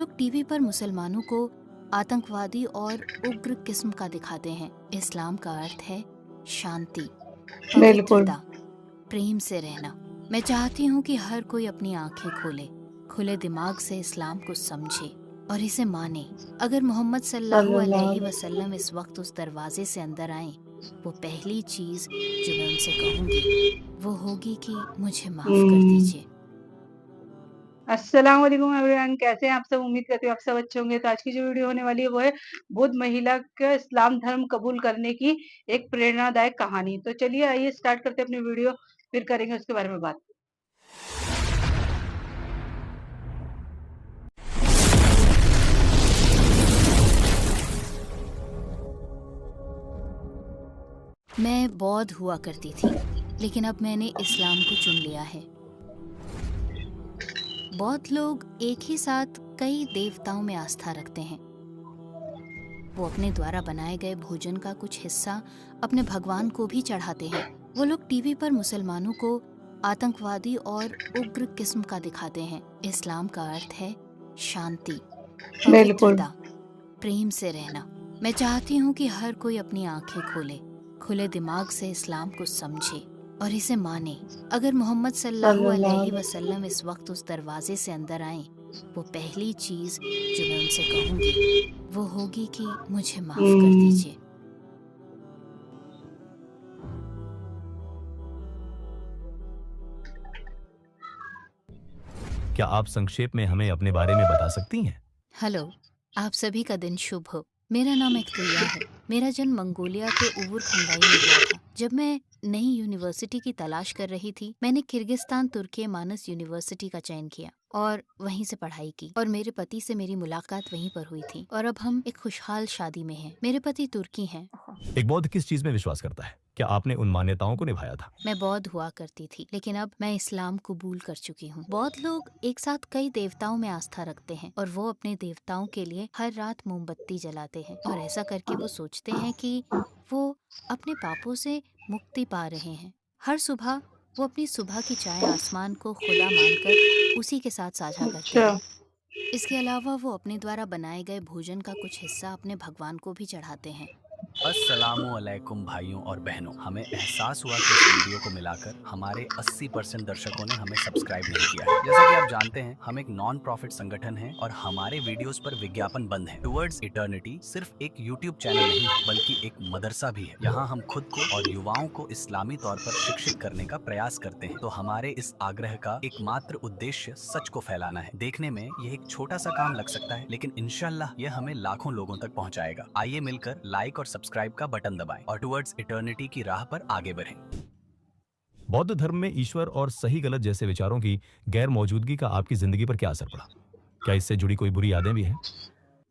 लोग टीवी पर मुसलमानों को आतंकवादी और उग्र किस्म का दिखाते हैं। इस्लाम का अर्थ है शांति, बिल्कुल। पवित्रता, प्रेम से रहना। मैं चाहती हूँ कि हर कोई अपनी आंखें खोले, खुले दिमाग से इस्लाम को समझे और इसे माने। अगर मोहम्मद सल्लल्लाहु सल्लल्लाहु अलैहि अलैहि वसल्लम इस वक्त उस दरवाजे से अंदर आए, वो पहली चीज जो मैं उनसे कहूंगी वो होगी कि मुझे माफ कर दीजिए। अस्सलाम वालेकुम एवरीवन, कैसे हैं आप सब? उम्मीद करती हूँ आप सब अच्छे होंगे। तो आज की जो वीडियो होने वाली है वो है बुद्ध महिला के इस्लाम धर्म कबूल करने की एक प्रेरणादायक कहानी। तो चलिए आइए स्टार्ट करते हैं अपनी वीडियो, फिर करेंगे उसके बारे में बात। मैं बौद्ध हुआ करती थी, लेकिन अब मैंने इस्लाम को चुन लिया है। बौद्ध लोग एक ही साथ कई देवताओं में आस्था रखते हैं। वो अपने द्वारा बनाए गए भोजन का कुछ हिस्सा अपने भगवान को भी चढ़ाते हैं। वो लोग टीवी पर मुसलमानों को आतंकवादी और उग्र किस्म का दिखाते हैं। इस्लाम का अर्थ है शांति, बिल्कुल। पवित्रता, प्रेम से रहना। मैं चाहती हूँ कि हर कोई अपनी आंखें खोले, खुले दिमाग से इस्लाम को समझे और इसे माने। अगर मोहम्मद सल्लल्लाहु सल्लल्लाहु अलैहि अलैहि वसल्लम इस वक्त उस दरवाजे से अंदर आए, वो पहली चीज जो मैं उनसे कहूंगी वो होगी कि मुझे माफ कर दीजिए। क्या आप संक्षेप में हमें अपने बारे में बता सकती हैं? हेलो, आप सभी का दिन शुभ हो। मेरा नाम एक्तुलिया है। मेरा जन्म मंगोलिया के उवुर खंडाई में हुआ था। जब मैं नई यूनिवर्सिटी की तलाश कर रही थी, मैंने किर्गिस्तान तुर्की मानस यूनिवर्सिटी का चयन किया और वहीं से पढ़ाई की। और मेरे पति से मेरी मुलाकात वहीं पर हुई थी और अब हम एक खुशहाल शादी में हैं। मेरे पति तुर्की हैं। एक बौद्ध किस चीज में विश्वास करता है? क्या आपने उन मान्यताओं को निभाया था? मैं बौद्ध हुआ करती थी, लेकिन अब मैं इस्लाम कबूल कर चुकी हूँ। बौद्ध लोग एक साथ कई देवताओं में आस्था रखते हैं और वो अपने देवताओं के लिए हर रात मोमबत्ती जलाते हैं और ऐसा करके वो सोचते हैं कि वो अपने पापों से मुक्ति पा रहे हैं। हर सुबह वो अपनी सुबह की चाय आसमान को खुदा मानकर उसी के साथ साझा करते अच्छा। हैं। इसके अलावा वो अपने द्वारा बनाए गए भोजन का कुछ हिस्सा अपने भगवान को भी चढ़ाते हैं। अस्सलामुअलैकुम भाइयों और बहनों, हमें एहसास हुआ कि इस वीडियो को मिलाकर हमारे 80% दर्शकों ने हमें सब्सक्राइब नहीं किया है। जैसा कि आप जानते हैं, हम एक नॉन प्रॉफिट संगठन हैं और हमारे वीडियोस पर विज्ञापन बंद है। टुवर्ड्स इटर्निटी सिर्फ एक यूट्यूब चैनल नहीं है, बल्कि एक मदरसा भी है। यहाँ हम खुद को और युवाओं को इस्लामी तौर पर शिक्षित करने का प्रयास करते हैं। तो हमारे इस आग्रह का एकमात्र उद्देश्य सच को फैलाना है। देखने में यह एक छोटा सा काम लग सकता है, लेकिन इंशाल्लाह यह हमें लाखों लोगों तक पहुँचाएगा। आइए मिलकर लाइक और सब्सक्राइब का बटन दबाएं और टुवर्ड्स इटर्निटी की राह पर आगे बढ़ें। बौद्ध धर्म में ईश्वर और सही गलत जैसे विचारों की गैर मौजूदगी का आपकी जिंदगी पर क्या असर पड़ा? क्या इससे जुड़ी कोई बुरी यादें भी हैं?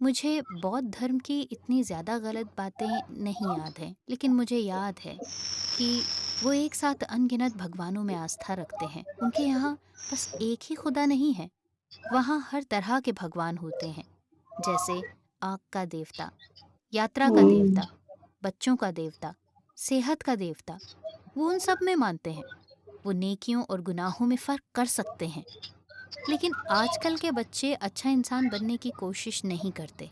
मुझे बौद्ध धर्म की इतनी ज़्यादा गलत बातें नहीं याद हैं, लेकिन मुझे याद है कि वो एक साथ अनगिनत भगवानों में आस्था रखते हैं। उनके यहाँ बस एक ही खुदा नहीं है, वहाँ हर तरह के भगवान होते हैं, जैसे आग का देवता, यात्रा का देवता, बच्चों का देवता, सेहत का देवता। वो उन सब में मानते हैं। वो नेकियों और गुनाहों में फ़र्क कर सकते हैं। लेकिन आजकल के बच्चे अच्छा इंसान बनने की कोशिश नहीं करते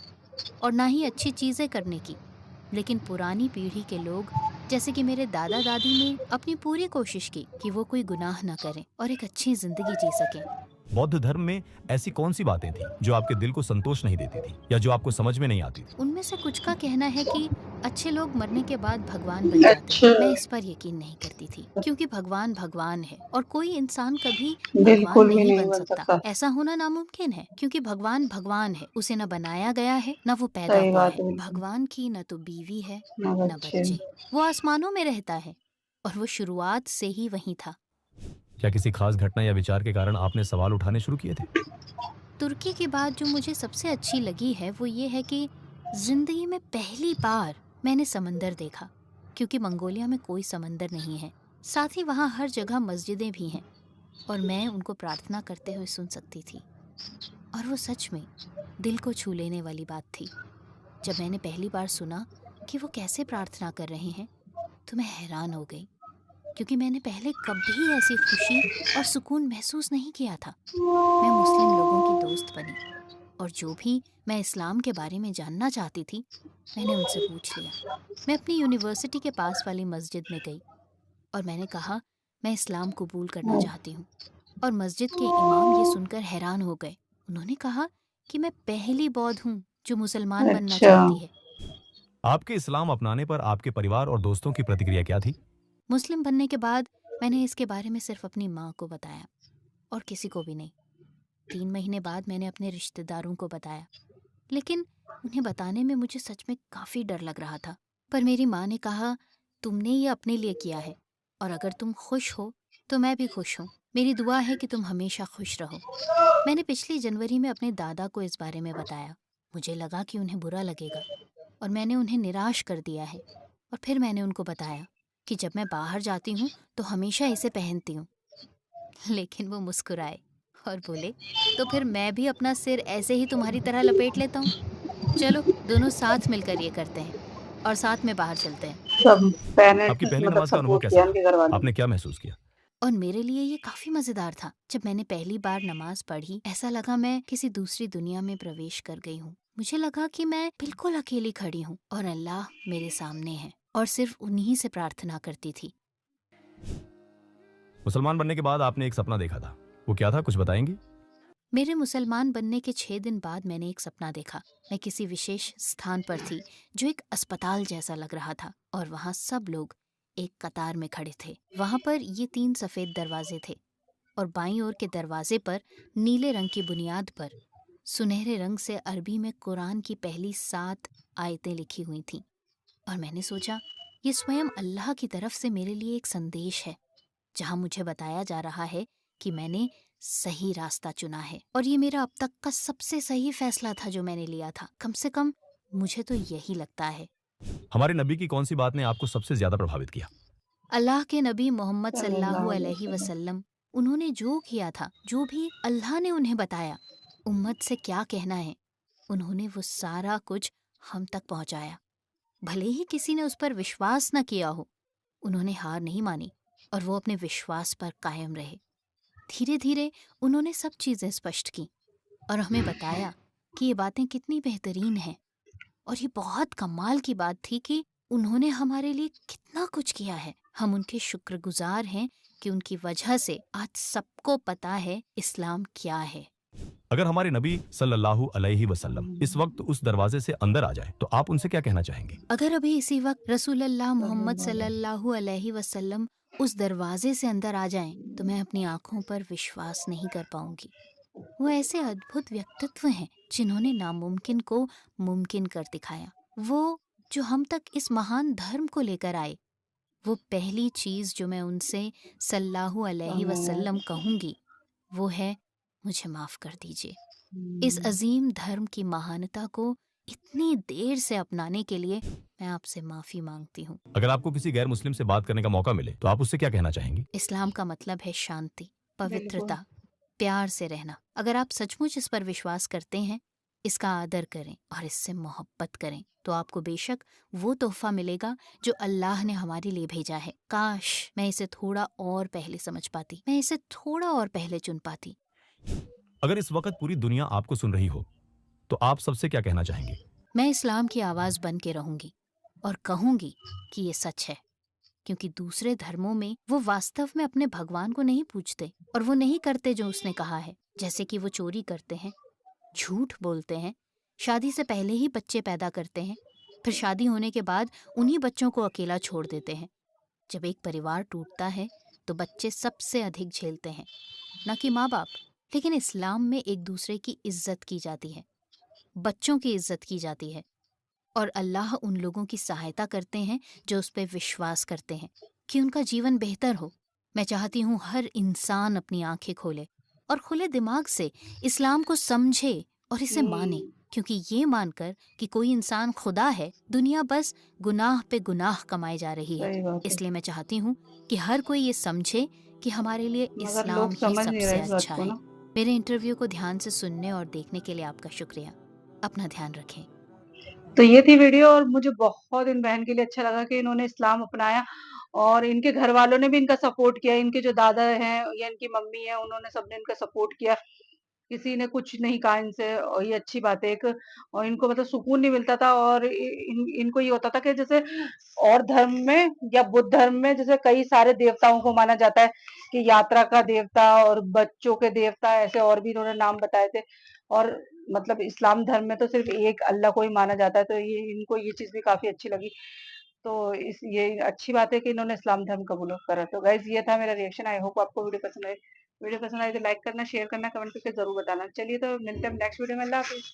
और ना ही अच्छी चीज़ें करने की। लेकिन पुरानी पीढ़ी के लोग, जैसे कि मेरे दादा दादी, ने अपनी पूरी कोशिश की कि वो कोई गुनाह ना करें और एक अच्छी ज़िंदगी जी सकें। बौद्ध धर्म में ऐसी कौन सी बातें थी जो आपके दिल को संतोष नहीं देती थी या जो आपको समझ में नहीं आती थी? उनमें से कुछ का कहना है कि अच्छे लोग मरने के बाद भगवान बन जाते अच्छा। हैं। मैं इस पर यकीन नहीं करती थी, क्योंकि भगवान भगवान है और कोई इंसान कभी भगवान बिल्कुल भी नहीं नहीं बन बन सकता। सकता। ऐसा होना नामुमकिन है, क्योंकि भगवान भगवान है। उसे न बनाया गया है, न वो पैदा सही हुआ बात है। है बिल्कुल। भगवान की न तो बीवी है ना न बच्चे। बच्चे। वो आसमानों में रहता है और वो शुरुआत से ही वहीं था। क्या किसी खास घटना या विचार के कारण आपने सवाल उठाने शुरू किए थे? तुर्की की बात जो मुझे सबसे अच्छी लगी है वो ये है कि जिंदगी में पहली बार मैंने समंदर देखा, क्योंकि मंगोलिया में कोई समंदर नहीं है। साथ ही वहाँ हर जगह मस्जिदें भी हैं और मैं उनको प्रार्थना करते हुए सुन सकती थी। और वो सच में दिल को छू लेने वाली बात थी। जब मैंने पहली बार सुना कि वो कैसे प्रार्थना कर रहे हैं, तो मैं हैरान हो गई, क्योंकि मैंने पहले कभी ऐसी खुशी और सुकून महसूस नहीं किया था। मैं मुस्लिम लोगों की दोस्त बनी और जो भी मैं इस्लाम के बारे में जानना चाहती थी मैंने उनसे पूछ लिया। मैं अपनी यूनिवर्सिटी के पास वाली मस्जिद में गई और मैंने कहा मैं इस्लाम कबूल करना चाहती हूँ। और मस्जिद के इमाम ये सुनकर हैरान हो गए। उन्होंने कहा कि मैं पहली बौद्ध हूँ जो मुसलमान बनना अच्छा। चाहती है। आपके इस्लाम अपनाने पर आपके परिवार और दोस्तों की प्रतिक्रिया क्या थी? मुस्लिम बनने के बाद मैंने इसके बारे में सिर्फ अपनी माँ को बताया और किसी को भी नहीं। 3 महीने बाद मैंने अपने रिश्तेदारों को बताया, लेकिन उन्हें बताने में मुझे सच में काफ़ी डर लग रहा था। पर मेरी माँ ने कहा तुमने ये अपने लिए किया है और अगर तुम खुश हो तो मैं भी खुश हूँ। मेरी दुआ है कि तुम हमेशा खुश रहो। मैंने पिछली जनवरी में अपने दादा को इस बारे में बताया। मुझे लगा कि उन्हें बुरा लगेगा और मैंने उन्हें निराश कर दिया है। और फिर मैंने उनको बताया कि जब मैं बाहर जाती हूँ तो हमेशा इसे पहनती हूँ। लेकिन वो मुस्कुराए और बोले तो फिर मैं भी अपना सिर ऐसे ही तुम्हारी तरह लपेट लेता हूँ। चलो दोनों साथ मिलकर ये करते हैं और साथ में बाहर चलते हैं। सब पेरेंट्स आपकी पहली मतलब नमाज का अनुभव सपोर्ट कैसा किया रहा? उनके घर वालों ने। आपने क्या महसूस किया? और मेरे लिए ये काफ़ी मज़ेदार था। जब मैंने पहली बार नमाज पढ़ी ऐसा लगा मैं किसी दूसरी दुनिया में प्रवेश कर गई हूँ। मुझे लगा कि मैं बिल्कुल अकेली खड़ी हूँ और अल्लाह मेरे सामने है और सिर्फ उन्हीं से प्रार्थना करती थी। मुसलमान बनने के बाद आपने एक सपना देखा था, वो क्या था, कुछ बताएंगी? मेरे मुसलमान बनने के 6 दिन बाद मैंने एक सपना देखा। मैं किसी विशेष स्थान पर थी जो एक अस्पताल जैसा लग रहा था और वहाँ सब लोग एक कतार में खड़े थे। वहाँ पर ये 3 सफ़ेद दरवाजे थे और बाईं ओर के दरवाजे पर नीले रंग की बुनियाद पर सुनहरे रंग से अरबी में कुरान की पहली 7 आयतें लिखी हुई थीं। और मैंने सोचा ये स्वयं अल्लाह की तरफ से मेरे लिए एक संदेश है जहाँ मुझे बताया जा रहा है कि मैंने सही रास्ता चुना है और ये मेरा अब तक का सबसे सही फैसला था जो मैंने लिया था। कम से कम मुझे तो यही लगता है। हमारे नबी की कौन सी बात ने आपको सबसे ज्यादा प्रभावित किया? अल्लाह के नबी मोहम्मद सल्लल्लाहु सल्लल्लाहु अलैहि अलैहि वसल्लम। वसल्लम उन्होंने जो किया था, जो भी अल्लाह ने उन्हें बताया, उम्मत से क्या कहना है, उन्होंने वो सारा कुछ हम तक पहुंचाया। भले ही किसी ने उस पर विश्वास न किया हो, उन्होंने हार नहीं मानी और वो अपने विश्वास पर कायम रहे। धीरे धीरे उन्होंने सब चीज़ें स्पष्ट की और हमें बताया कि ये बातें कितनी बेहतरीन हैं। और ये बहुत कमाल की बात थी कि उन्होंने हमारे लिए कितना कुछ किया है। हम उनके शुक्रगुजार हैं कि उनकी वजह से आज सबको पता है इस्लाम क्या है। अगर हमारे नबी सल्लल्लाहु अलैहि वसल्लम इस वक्त उस दरवाजे से अंदर आ जाए तो आप उनसे क्या कहना चाहेंगे? अगर अभी इसी वक्त रसूलुल्लाह मोहम्मद सल्लल्लाहु अलैहि वसल्लम उस दरवाजे से अंदर आ जाएं तो मैं अपनी आंखों पर विश्वास नहीं कर पाऊंगी। वो ऐसे अद्भुत व्यक्तित्व हैं जिन्होंने नामुमकिन को मुमकिन कर दिखाया। वो जो हम तक इस महान धर्म को लेकर आए। वो पहली चीज़ जो मैं उनसे सल्लल्लाहु अलैहि वसल्लम कहूँगी वो है मुझे माफ़ कर दीजिए। इस अजीम धर्म की महानता को इतनी देर से अपनाने के लिए मैं आपसे माफ़ी मांगती हूँ। अगर आपको किसी गैर मुस्लिम से बात करने का मौका मिले तो आप उससे क्या कहना चाहेंगी? इस्लाम का मतलब है शांति, बिल्कुल। पवित्रता, प्यार से रहना। अगर आप सचमुच इस पर विश्वास करते हैं, इसका आदर करें और इससे मोहब्बत करें तो आपको बेशक वो तोहफा मिलेगा जो अल्लाह ने हमारे लिए भेजा है। काश मैं इसे थोड़ा और पहले समझ पाती, मैं इसे थोड़ा और पहले चुन पाती। अगर इस वक्त पूरी दुनिया आपको सुन रही हो तो आप सबसे क्या कहना चाहेंगे? मैं इस्लाम की आवाज़ बन के रहूंगी और कहूंगी कि ये सच है, क्योंकि दूसरे धर्मों में वो वास्तव में अपने भगवान को नहीं पूजते और वो नहीं करते जो उसने कहा है। जैसे कि वो चोरी करते हैं, झूठ बोलते हैं, शादी से पहले ही बच्चे पैदा करते हैं, फिर शादी होने के बाद उन्हीं बच्चों को अकेला छोड़ देते हैं। जब एक परिवार टूटता है तो बच्चे सबसे अधिक झेलते हैं, न कि माँ बाप। लेकिन इस्लाम में एक दूसरे की इज्जत की जाती है, बच्चों की इज्जत की जाती है और अल्लाह उन लोगों की सहायता करते हैं जो उस पर विश्वास करते हैं कि उनका जीवन बेहतर हो। मैं चाहती हूँ हर इंसान अपनी आंखें खोले और खुले दिमाग से इस्लाम को समझे और इसे माने, क्योंकि ये मानकर कि कोई इंसान खुदा है, दुनिया बस गुनाह पे गुनाह कमाई जा रही है। सही बात है। इसलिए मैं चाहती हूँ कि हर कोई ये समझे कि हमारे लिए मगर इस्लाम लोग ही समझ नहीं रहे सबसे इस बात अच्छा को है। ना। मेरे इंटरव्यू को ध्यान से सुनने और देखने के लिए आपका शुक्रिया। अपना ध्यान रखें। तो ये थी वीडियो और मुझे बहुत इन बहन के लिए अच्छा लगा कि इन्होंने इस्लाम अपनाया और इनके घर वालों ने भी इनका सपोर्ट किया। इनके जो दादा हैं या इनकी मम्मी है उन्होंने सबने इनका सपोर्ट किया किसी ने कुछ नहीं कहा इनसे और ये अच्छी बात है एक और इनको मतलब सुकून नहीं मिलता था और इनको ये होता था कि जैसे और धर्म में या बुद्ध धर्म में जैसे कई सारे देवताओं को माना जाता है कि यात्रा का देवता और बच्चों के देवता ऐसे और भी इन्होंने नाम बताए थे और मतलब इस्लाम धर्म में तो सिर्फ एक अल्लाह को ही माना जाता है तो ये इनको ये चीज भी काफी अच्छी लगी तो इस ये अच्छी बात है कि इन्होंने इस्लाम धर्म कबूल करा तो गाइज ये था मेरा रिएक्शन आई होप आपको वीडियो पसंद आए तो लाइक करना शेयर करना कमेंट करके जरूर बताना चलिए तो मिलते हैं नेक्स्ट वीडियो में अल्लाह हाफिज